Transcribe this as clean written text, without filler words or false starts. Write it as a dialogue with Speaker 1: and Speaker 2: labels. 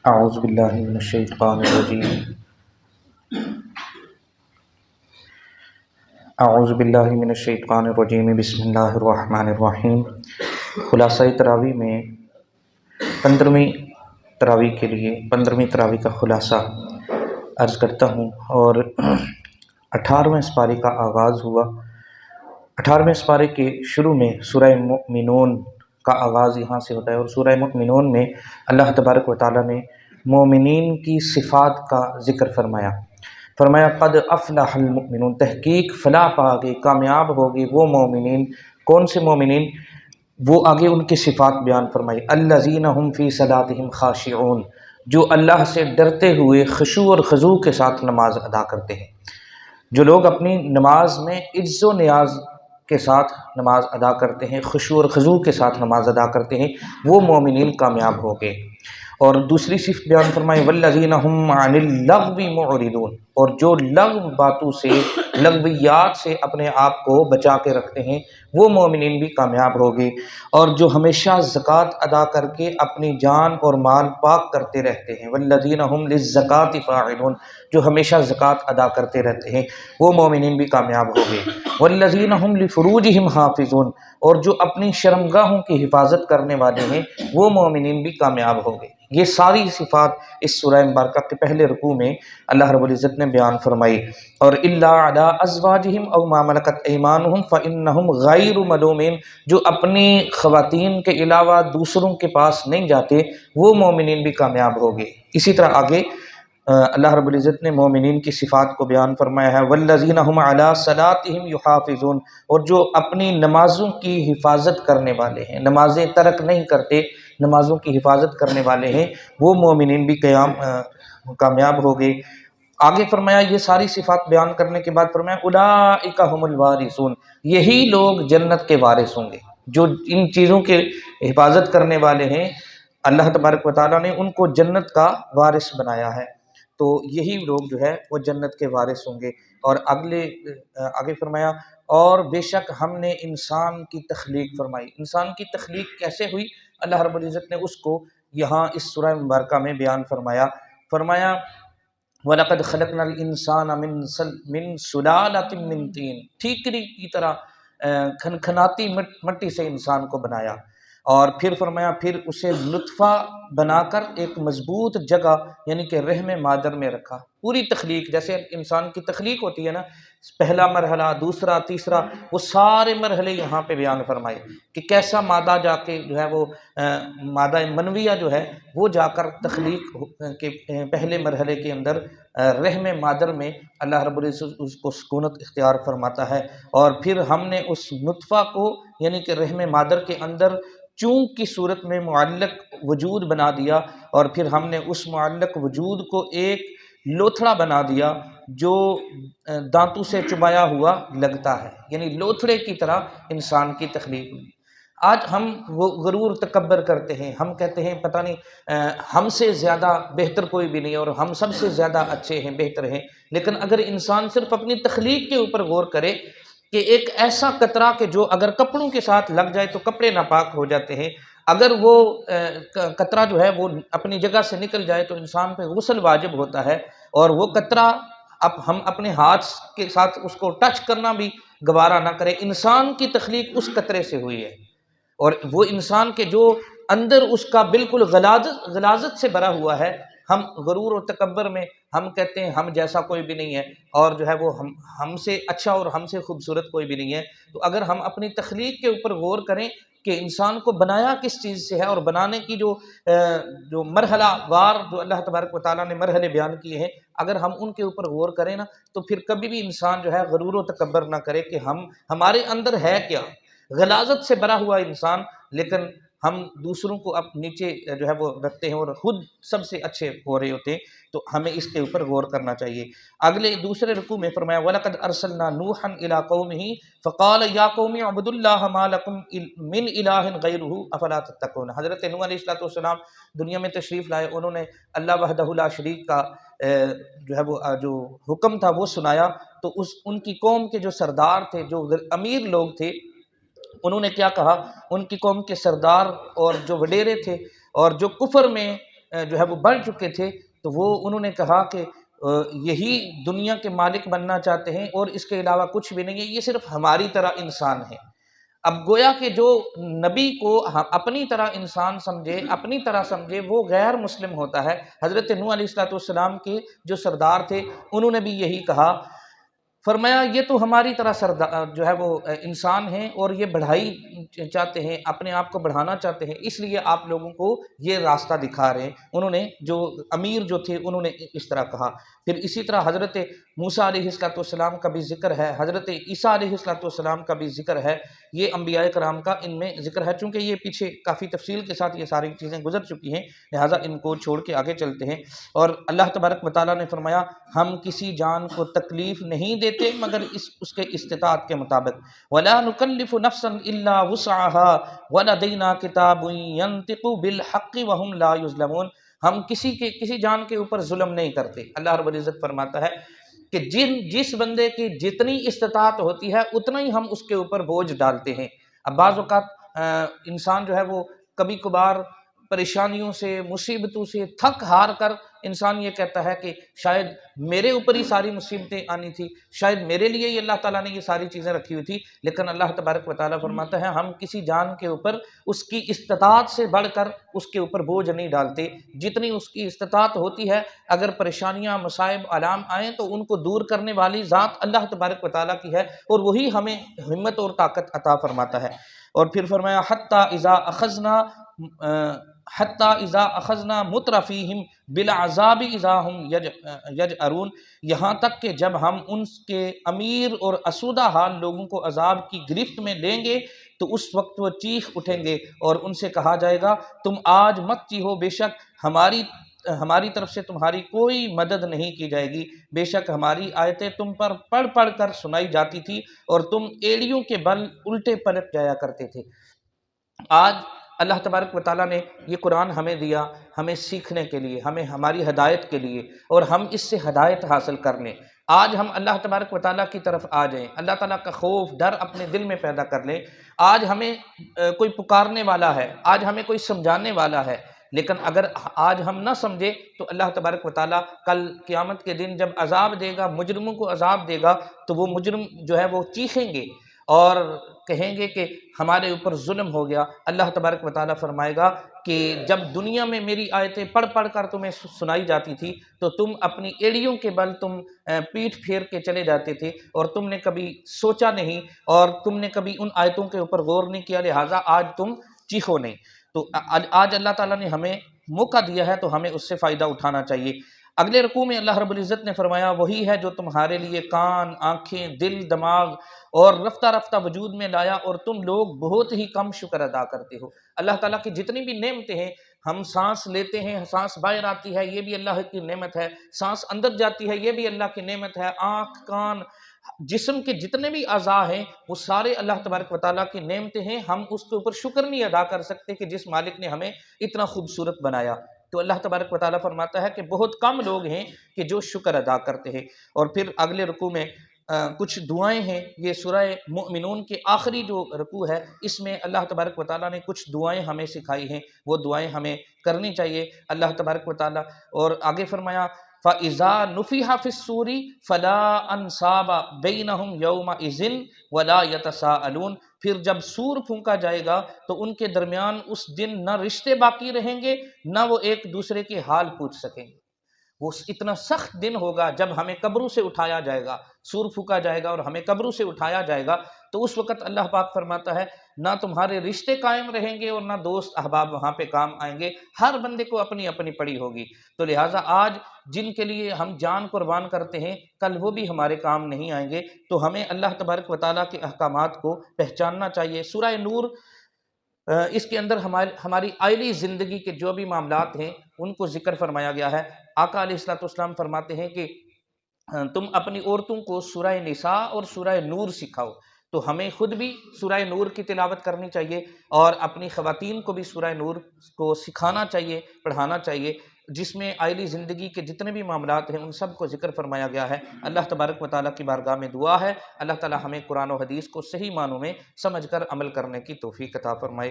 Speaker 1: اعوذ باللہ من الشیطان الرجیم اعوذ باللہ من الشیطان الرجیم بسم اللہ الرحمن الرحیم۔ خلاصہ تراویح میں 15ویں تراویح کے لیے 15ویں تراویح کا خلاصہ عرض کرتا ہوں، اور 18ویں سپارے کا آغاز ہوا۔ 18ویں سپارے کے شروع میں سورہ مؤمنون کا آغاز یہاں سے ہوتا ہے، اور سورہ مؤمنون میں اللہ تبارک و تعالیٰ نے مومنین کی صفات کا ذکر فرمایا قد افلح المؤمنون، تحقیق فلاح پا گئے، کامیاب ہو گئے وہ مومنین۔ کون سے مومنین؟ وہ آگے ان کی صفات بیان فرمائی، الذین هم فی صلاتهم خاشعون، جو اللہ سے ڈرتے ہوئے خشوع اور خضوع کے ساتھ نماز ادا کرتے ہیں۔ جو لوگ اپنی نماز میں عجز و نیاز کے ساتھ نماز ادا کرتے ہیں، خشوع اور خضوع کے ساتھ نماز ادا کرتے ہیں، وہ مومنین کامیاب ہو گئے۔ اور دوسری صفت بیان فرمائے والذین هم عن اللغو معرضون، اور جو لغو باتوں سے، لغویات سے اپنے آپ کو بچا کے رکھتے ہیں، وہ مومنین بھی کامیاب ہو گئے۔ اور جو ہمیشہ زکوٰۃ ادا کر کے اپنی جان اور مال پاک کرتے رہتے ہیں، والذین هم للزکاۃ فاعلون، جو ہمیشہ زکوٰۃ ادا کرتے رہتے ہیں، وہ مومنین بھی کامیاب ہو گئے۔ والذین هم لفروجهم حافظون، اور جو اپنی شرمگاہوں کی حفاظت کرنے والے ہیں، وہ مومنین بھی کامیاب ہو گئے۔ یہ ساری صفات اس سورہ مبارکہ کے پہلے رکوع میں اللہ رب العزت نے بیان فرمائی۔ اور الا علی ازواجہم او ما ملکت ایمانہم فانہم غیر ملومین، جو اپنی خواتین کے علاوہ دوسروں کے پاس نہیں جاتے، وہ مومنین بھی کامیاب ہو گئے۔ اسی طرح آگے اللہ رب العزت نے مومنین کی صفات کو بیان فرمایا ہے والذین هم علی صلاتہم یحافظون، اور جو اپنی نمازوں کی حفاظت کرنے والے ہیں، نمازیں ترک نہیں کرتے، نمازوں کی حفاظت کرنے والے ہیں، وہ مومنین بھی کامیاب ہو گئے۔ آگے فرمایا، یہ ساری صفات بیان کرنے کے بعد فرمایا اولئک هم الوارثون، یہی لوگ جنت کے وارث ہوں گے۔ جو ان چیزوں کے حفاظت کرنے والے ہیں، اللہ تبارک و تعالیٰ نے ان کو جنت کا وارث بنایا ہے، تو یہی لوگ جو ہے وہ جنت کے وارث ہوں گے۔ اور آگے فرمایا اور بے شک ہم نے انسان کی تخلیق فرمائی۔ انسان کی تخلیق کیسے ہوئی؟ اللہ رب العزت نے اس کو یہاں اس سورہ مبارکہ میں بیان فرمایا وَلَقَدْ خَلَقْنَا الْإِنسَانَ مِنْ سُلَالَةٍ مِّن طِينٍ، ٹھیکری کی طرح کھنکھناتی مٹی سے انسان کو بنایا، اور پھر فرمایا پھر اسے نطفہ بنا کر ایک مضبوط جگہ یعنی کہ رحم مادر میں رکھا۔ پوری تخلیق جیسے انسان کی تخلیق ہوتی ہے نا، پہلا مرحلہ، دوسرا، تیسرا، وہ سارے مرحلے یہاں پہ بیان فرمائے کہ کیسا مادہ جا کے جو ہے وہ مادہ منویہ جو ہے وہ جا کر تخلیق کے پہلے مرحلے کے اندر رحم مادر میں اللہ رب العزت اس کو سکونت اختیار فرماتا ہے، اور پھر ہم نے اس نطفہ کو یعنی کہ رحم مادر کے اندر چونک کی صورت میں معلق وجود بنا دیا، اور پھر ہم نے اس معلق وجود کو ایک لوتھڑا بنا دیا جو دانتوں سے چبایا ہوا لگتا ہے، یعنی لوتھڑے کی طرح انسان کی تخلیق ہوئی۔ آج ہم وہ غرور تکبر کرتے ہیں، ہم کہتے ہیں پتہ نہیں ہم سے زیادہ بہتر کوئی بھی نہیں، اور ہم سب سے زیادہ اچھے ہیں، بہتر ہیں۔ لیکن اگر انسان صرف اپنی تخلیق کے اوپر غور کرے کہ ایک ایسا قطرہ کہ جو اگر کپڑوں کے ساتھ لگ جائے تو کپڑے ناپاک ہو جاتے ہیں، اگر وہ قطرہ جو ہے وہ اپنی جگہ سے نکل جائے تو انسان پہ غسل واجب ہوتا ہے، اور وہ قطرہ اب ہم اپنے ہاتھ کے ساتھ اس کو ٹچ کرنا بھی گوارا نہ کریں۔ انسان کی تخلیق اس قطرے سے ہوئی ہے، اور وہ انسان کے جو اندر اس کا بالکل غلاظت سے بھرا ہوا ہے، ہم غرور اور تکبر میں ہم کہتے ہیں ہم جیسا کوئی بھی نہیں ہے، اور جو ہے وہ ہم سے اچھا اور ہم سے خوبصورت کوئی بھی نہیں ہے۔ تو اگر ہم اپنی تخلیق کے اوپر غور کریں کہ انسان کو بنایا کس چیز سے ہے، اور بنانے کی جو مرحلہ وار جو اللہ تبارک و تعالیٰ نے مرحلے بیان کیے ہیں، اگر ہم ان کے اوپر غور کریں نا، تو پھر کبھی بھی انسان جو ہے غرور و تکبر نہ کرے کہ ہمارے اندر ہے کیا، غلاظت سے بھرا ہوا انسان، لیکن ہم دوسروں کو اب نیچے جو ہے وہ رکھتے ہیں اور خود سب سے اچھے ہو رہے ہوتے ہیں۔ تو ہمیں اس کے اوپر غور کرنا چاہیے۔ دوسرے رکوع میں فرمایا وَلَقَدْ أَرْسَلْنَا نُوحًا إِلَىٰ قَوْمِهِ فَقَالَ يَا قَوْمِ اعْبُدُوا اللَّهَ مَا لَكُم مِّنْ إِلَٰهٍ غَيْرُهُ أَفَلَا تَتَّقُونَ۔ حضرت نوح علیہ السلام دنیا میں تشریف لائے، انہوں نے اللہ وحدہ لا شریک کا جو ہے وہ جو حکم تھا وہ سنایا، تو ان کی قوم کے جو سردار تھے، جو امیر لوگ تھے، انہوں نے کیا کہا؟ ان کی قوم کے سردار اور جو وڈیرے تھے اور جو کفر میں جو ہے وہ بڑھ چکے تھے، تو وہ انہوں نے کہا کہ یہی دنیا کے مالک بننا چاہتے ہیں اور اس کے علاوہ کچھ بھی نہیں ہے، یہ صرف ہماری طرح انسان ہے۔ اب گویا کہ جو نبی کو اپنی طرح انسان سمجھے، اپنی طرح سمجھے، وہ غیر مسلم ہوتا ہے۔ حضرت نوح علیہ السلام کے جو سردار تھے انہوں نے بھی یہی کہا، فرمایا یہ تو ہماری طرح سردار جو ہے وہ انسان ہیں اور یہ بڑھائی چاہتے ہیں، اپنے آپ کو بڑھانا چاہتے ہیں، اس لیے آپ لوگوں کو یہ راستہ دکھا رہے ہیں۔ انہوں نے جو امیر جو تھے انہوں نے اس طرح کہا۔ پھر اسی طرح حضرت موسیٰ علیہ السلام کا بھی ذکر ہے، حضرت عیسیٰ علیہ السلام کا بھی ذکر ہے، یہ انبیاء کرام کا ان میں ذکر ہے۔ چونکہ یہ پیچھے کافی تفصیل کے ساتھ یہ ساری چیزیں گزر چکی ہیں، لہٰذا ان کو چھوڑ کے آگے چلتے ہیں۔ اور اللہ تبارک و تعالیٰ نے فرمایا ہم کسی جان کو تکلیف نہیں دیتے مگر اس کے استطاعت کے مطابق، وَلَا نُكَلِّفُ نَفْسًا إِلَّا وُسْعَهَا وَلَدَيْنَا كِتَابٌ يَنطِقُ بِالْحَقِّ وَهُمْ لَا يُظْلَمُونَ۔ ہم کسی جان کے اوپر ظلم نہیں کرتے۔ اللہ رب العزت فرماتا ہے کہ جس بندے کی جتنی استطاعت ہوتی ہے اتنا ہی ہم اس کے اوپر بوجھ ڈالتے ہیں۔ اب بعض اوقات انسان جو ہے وہ کبھی کبھار پریشانیوں سے، مصیبتوں سے تھک ہار کر انسان یہ کہتا ہے کہ شاید میرے اوپر ہی ساری مصیبتیں آنی تھی، شاید میرے لیے ہی اللہ تعالیٰ نے یہ ساری چیزیں رکھی ہوئی تھی۔ لیکن اللہ تبارک و تعالیٰ فرماتا ہے ہم کسی جان کے اوپر اس کی استطاعت سے بڑھ کر اس کے اوپر بوجھ نہیں ڈالتے۔ جتنی اس کی استطاعت ہوتی ہے، اگر پریشانیاں، مصائب، آلام آئیں تو ان کو دور کرنے والی ذات اللہ تبارک و تعالیٰ کی ہے، اور وہی ہمیں ہمت اور طاقت عطا فرماتا ہے۔ اور پھر فرمایا حتیٰ اذا اخذنا مترفیہم بالعذاب اذا ہم یجأرون، یہاں تک کہ جب ہم ان کے امیر اور اسودہ حال لوگوں کو عذاب کی گرفت میں لیں گے تو اس وقت وہ چیخ اٹھیں گے اور ان سے کہا جائے گا تم آج مت چیخو، بے شک ہماری طرف سے تمہاری کوئی مدد نہیں کی جائے گی، بے شک ہماری آیتیں تم پر پڑھ پڑھ کر سنائی جاتی تھی اور تم ایڑیوں کے بل الٹے پلٹ جایا کرتے تھے۔ آج اللہ تبارک و تعالیٰ نے یہ قرآن ہمیں دیا، ہمیں سیکھنے کے لیے، ہمیں ہماری ہدایت کے لیے، اور ہم اس سے ہدایت حاصل کر لیں۔ آج ہم اللہ تبارک و تعالیٰ کی طرف آ جائیں، اللہ تعالیٰ کا خوف، ڈر اپنے دل میں پیدا کر لیں۔ آج ہمیں کوئی پکارنے والا ہے، آج ہمیں کوئی سمجھانے والا ہے، لیکن اگر آج ہم نہ سمجھے تو اللہ تبارک و تعالیٰ کل قیامت کے دن جب عذاب دے گا، مجرموں کو عذاب دے گا، تو وہ مجرم جو ہے وہ چیخیں گے اور کہیں گے کہ ہمارے اوپر ظلم ہو گیا۔ اللہ تبارک و تعالیٰ فرمائے گا کہ جب دنیا میں میری آیتیں پڑھ پڑھ کر تمہیں سنائی جاتی تھی تو تم اپنی ایڑیوں کے بل تم پیٹھ پھیر کے چلے جاتے تھے، اور تم نے کبھی سوچا نہیں اور تم نے کبھی ان آیتوں کے اوپر غور نہیں کیا، لہٰذا آج تم چیخو نہیں۔ تو آج اللہ تعالیٰ نے ہمیں موقع دیا ہے تو ہمیں اس سے فائدہ اٹھانا چاہیے۔ اگلے رکوع میں اللہ رب العزت نے فرمایا وہی ہے جو تمہارے لیے کان، آنکھیں، دل، دماغ اور رفتہ رفتہ وجود میں لایا، اور تم لوگ بہت ہی کم شکر ادا کرتے ہو۔ اللہ تعالیٰ کی جتنی بھی نعمتیں ہیں، ہم سانس لیتے ہیں، سانس باہر آتی ہے، یہ بھی اللہ کی نعمت ہے، سانس اندر جاتی ہے، یہ بھی اللہ کی نعمت ہے، آنکھ، کان، جسم کے جتنے بھی اعضاء ہیں وہ سارے اللہ تبارک و تعالیٰ کی نعمتیں ہیں۔ ہم اس کے اوپر شکر نہیں ادا کر سکتے کہ جس مالک نے ہمیں اتنا خوبصورت بنایا۔ تو اللہ تبارک و تعالیٰ فرماتا ہے کہ بہت کم لوگ ہیں کہ جو شکر ادا کرتے ہیں۔ اور پھر اگلے رکوع میں کچھ دعائیں ہیں، یہ سورہ مؤمنون کے آخری جو رکوع ہے اس میں اللہ تبارک و تعالیٰ نے کچھ دعائیں ہمیں سکھائی ہیں، وہ دعائیں ہمیں کرنی چاہیے۔ اللہ تبارک و تعالیٰ اور آگے فرمایا فَإِذَا نُفِخَ فِي الصُّورِ فَلَا أَنْصَابَ بَيْنَهُمْ يَوْمَئِذٍ وَلَا يَتَسَاءَلُونَ، پھر جب سور پھونکا جائے گا تو ان کے درمیان اس دن نہ رشتے باقی رہیں گے، نہ وہ ایک دوسرے کے حال پوچھ سکیں گے۔ وہ اتنا سخت دن ہوگا جب ہمیں قبروں سے اٹھایا جائے گا، سور پھونکا جائے گا اور ہمیں قبروں سے اٹھایا جائے گا، تو اس وقت اللہ پاک فرماتا ہے نہ تمہارے رشتے قائم رہیں گے اور نہ دوست احباب وہاں پہ کام آئیں گے، ہر بندے کو اپنی اپنی پڑی ہوگی۔ تو لہٰذا آج جن کے لیے ہم جان قربان کرتے ہیں کل وہ بھی ہمارے کام نہیں آئیں گے، تو ہمیں اللہ تبارک و تعالیٰ کے احکامات کو پہچاننا چاہیے۔ سورہ نور اس کے اندر ہماری آئلی زندگی کے جو بھی معاملات ہیں ان کو ذکر فرمایا گیا ہے۔ آقا علیہ السلام فرماتے ہیں کہ تم اپنی عورتوں کو سورہ نساء اور سورہ نور سکھاؤ، تو ہمیں خود بھی سورہ نور کی تلاوت کرنی چاہیے اور اپنی خواتین کو بھی سورہ نور کو سکھانا چاہیے، پڑھانا چاہیے، جس میں آئلی زندگی کے جتنے بھی معاملات ہیں ان سب کو ذکر فرمایا گیا ہے۔ اللہ تبارک و تعالیٰ کی بارگاہ میں دعا ہے اللہ تعالیٰ ہمیں قرآن و حدیث کو صحیح معنوں میں سمجھ کر عمل کرنے کی توفیق عطا فرمائے۔